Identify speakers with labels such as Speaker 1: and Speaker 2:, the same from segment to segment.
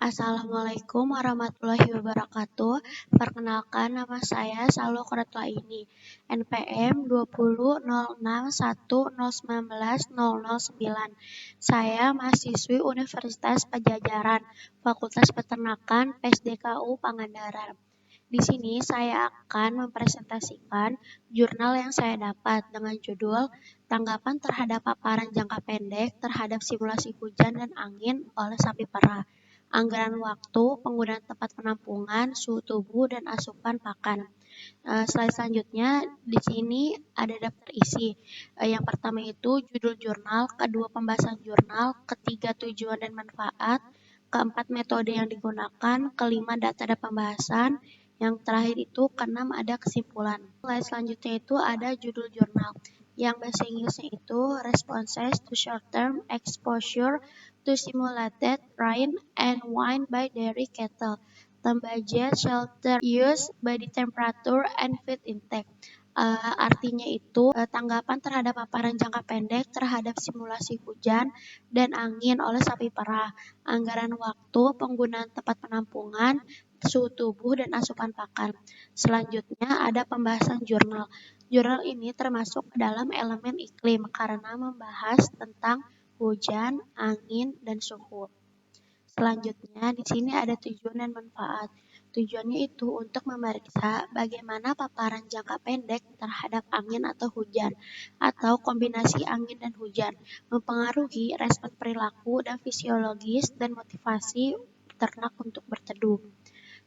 Speaker 1: Assalamualaikum warahmatullahi wabarakatuh. Perkenalkan, nama saya Salwa Koratlaini, NPM 200610190009. Saya mahasiswi Universitas Padjadjaran, Fakultas Peternakan, PSDKU Pangandaran. Di sini saya akan mempresentasikan jurnal yang saya dapat dengan judul Tanggapan terhadap paparan jangka pendek terhadap simulasi hujan dan angin oleh sapi perah. Anggaran waktu, penggunaan tempat penampungan, suhu tubuh, dan asupan pakan. Slide selanjutnya, di sini ada daftar isi. Yang pertama itu judul jurnal, kedua pembahasan jurnal, ketiga tujuan dan manfaat, keempat metode yang digunakan, kelima data dan pembahasan, yang terakhir itu keenam ada kesimpulan. Slide selanjutnya itu ada judul jurnal. Yang bahasa Inggrisnya itu Responses to Short-Term Exposure to Simulated Rain and Wind by Dairy Cattle. Temperature shelter use, body temperature, and feed intake. Artinya itu tanggapan terhadap paparan jangka pendek terhadap simulasi hujan dan angin oleh sapi perah, anggaran waktu, penggunaan tempat penampungan, suhu tubuh, dan asupan pakan. Selanjutnya ada pembahasan jurnal. Jurnal ini termasuk dalam elemen iklim karena membahas tentang hujan, angin, dan suhu. Selanjutnya, di sini ada tujuan dan manfaat. Tujuannya itu untuk memeriksa bagaimana paparan jangka pendek terhadap angin atau hujan, atau kombinasi angin dan hujan, mempengaruhi respon perilaku dan fisiologis dan motivasi ternak untuk berteduh.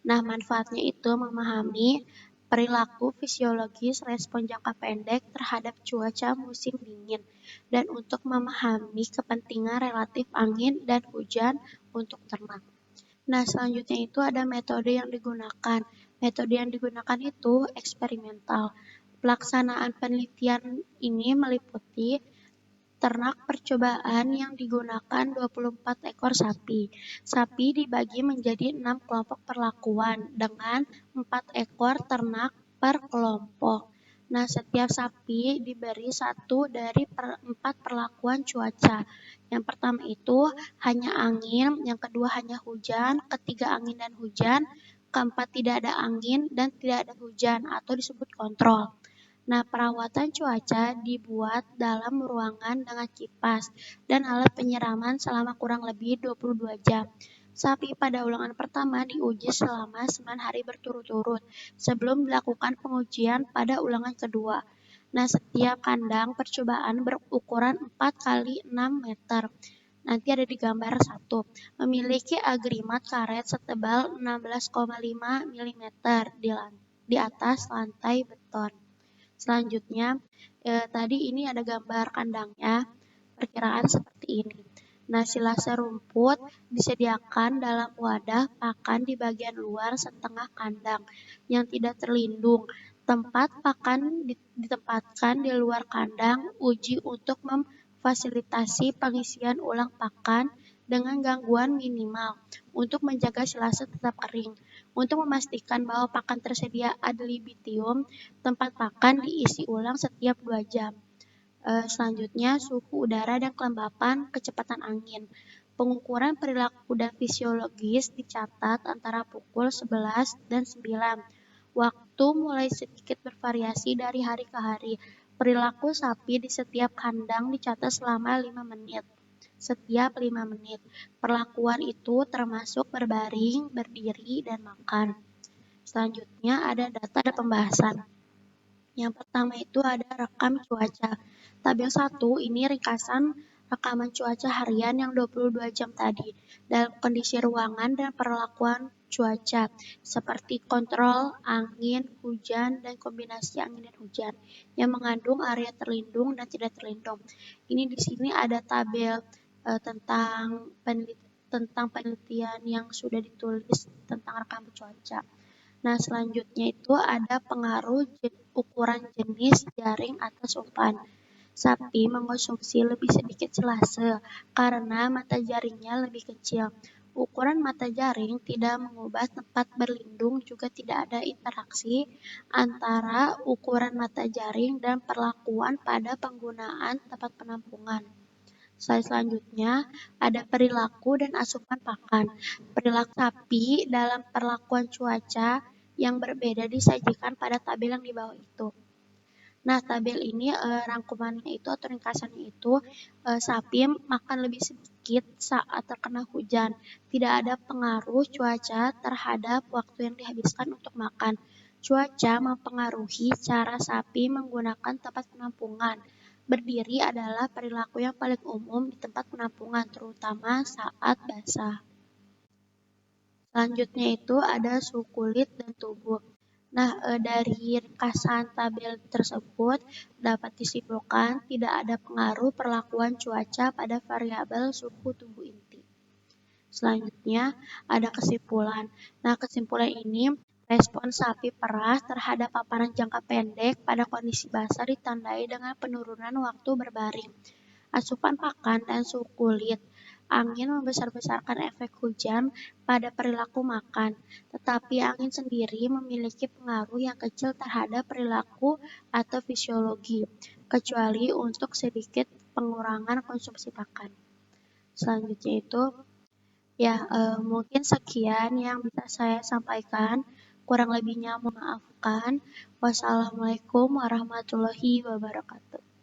Speaker 1: Nah, manfaatnya itu memahami perilaku fisiologis respon jangka pendek terhadap cuaca musim dingin, dan untuk memahami kepentingan relatif angin dan hujan untuk ternak. Nah, selanjutnya itu ada metode yang digunakan. Metode yang digunakan itu eksperimental. Pelaksanaan penelitian ini meliputi ternak percobaan yang digunakan 24 ekor sapi. Sapi dibagi menjadi 6 kelompok perlakuan dengan 4 ekor ternak per kelompok. Nah, setiap sapi diberi satu dari 4 perlakuan cuaca. Yang pertama itu hanya angin, yang kedua hanya hujan, ketiga angin dan hujan, keempat tidak ada angin dan tidak ada hujan atau disebut kontrol. Nah, perawatan cuaca dibuat dalam ruangan dengan kipas dan alat penyiraman selama kurang lebih 22 jam. Sapi pada ulangan pertama diuji selama 9 hari berturut-turut sebelum dilakukan pengujian pada ulangan kedua. Nah, setiap kandang percobaan berukuran 4 kali 6 meter. Nanti ada di gambar 1. Memiliki agregat karet setebal 16,5 mm di atas lantai beton. Selanjutnya, tadi ini ada gambar kandangnya, perkiraan seperti ini. Nah, silase rumput disediakan dalam wadah pakan di bagian luar setengah kandang yang tidak terlindung. Tempat pakan ditempatkan di luar kandang. Uji untuk memfasilitasi pengisian ulang pakan dengan gangguan minimal untuk menjaga silase tetap kering. Untuk memastikan bahwa pakan tersedia ad libitum, tempat pakan diisi ulang setiap 2 jam. Selanjutnya, suhu udara dan kelembapan kecepatan angin. Pengukuran perilaku dan fisiologis dicatat antara pukul 11 dan 9. Waktu mulai sedikit bervariasi dari hari ke hari. Perilaku sapi di setiap kandang dicatat selama 5 menit. Setiap 5 menit. Perlakuan itu termasuk berbaring, berdiri, dan makan. Selanjutnya ada data dan pembahasan. Yang pertama itu ada rekam cuaca. Tabel 1 ini ringkasan rekaman cuaca harian yang 22 jam tadi dalam kondisi ruangan dan perlakuan cuaca seperti kontrol, angin, hujan, dan kombinasi angin dan hujan yang mengandung area terlindung dan tidak terlindung. Ini di sini ada tabel tentang penelitian yang sudah ditulis tentang rekaman cuaca. Nah, selanjutnya itu ada pengaruh ukuran jenis jaring atas umpan. Sapi mengonsumsi lebih sedikit silase karena mata jaringnya lebih kecil. Ukuran mata jaring tidak mengubah tempat berlindung, juga tidak ada interaksi antara ukuran mata jaring dan perlakuan pada penggunaan tempat penampungan. Slide selanjutnya ada perilaku dan asupan pakan. Perilaku sapi dalam perlakuan cuaca yang berbeda disajikan pada tabel yang di bawah itu. Nah, tabel ini rangkumannya itu atau ringkasannya itu sapi makan lebih sedikit saat terkena hujan. Tidak ada pengaruh cuaca terhadap waktu yang dihabiskan untuk makan. Cuaca mempengaruhi cara sapi menggunakan tempat penampungan. Berdiri adalah perilaku yang paling umum di tempat penampungan, terutama saat basah. Selanjutnya itu ada suhu kulit dan tubuh. Nah, dari ringkasan tabel tersebut dapat disimpulkan tidak ada pengaruh perlakuan cuaca pada variabel suhu tubuh inti. Selanjutnya ada kesimpulan. Nah, kesimpulan ini respon sapi perah terhadap paparan jangka pendek pada kondisi basah ditandai dengan penurunan waktu berbaring, asupan pakan, dan suhu kulit. Angin membesar-besarkan efek hujan pada perilaku makan, tetapi angin sendiri memiliki pengaruh yang kecil terhadap perilaku atau fisiologi, kecuali untuk sedikit pengurangan konsumsi pakan. Selanjutnya itu, ya mungkin sekian yang bisa saya sampaikan. Kurang lebihnya mohon maafkan. Wassalamualaikum warahmatullahi wabarakatuh.